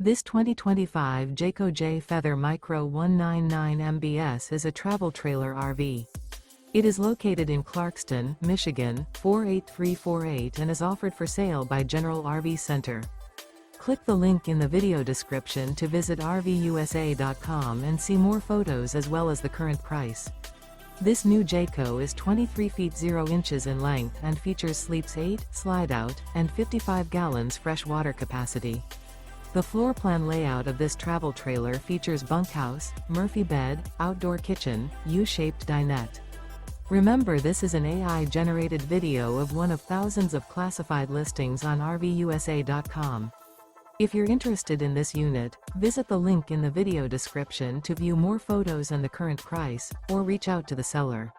This 2025 Jayco Jay Feather Micro 199 MBS is a travel trailer RV. It is located in Clarkston, Michigan, 48348 and is offered for sale by General RV Center. Click the link in the video description to visit RVUSA.com and see more photos as well as the current price. This new Jayco is 23 feet 0 inches in length and features sleeps 8, slide-out, and 55 gallons fresh water capacity. The floor plan layout of this travel trailer features bunkhouse, Murphy bed, outdoor kitchen, U-shaped dinette. Remember, this is an AI-generated video of one of thousands of classified listings on RVUSA.com. If you're interested in this unit, visit the link in the video description to view more photos and the current price, or reach out to the seller.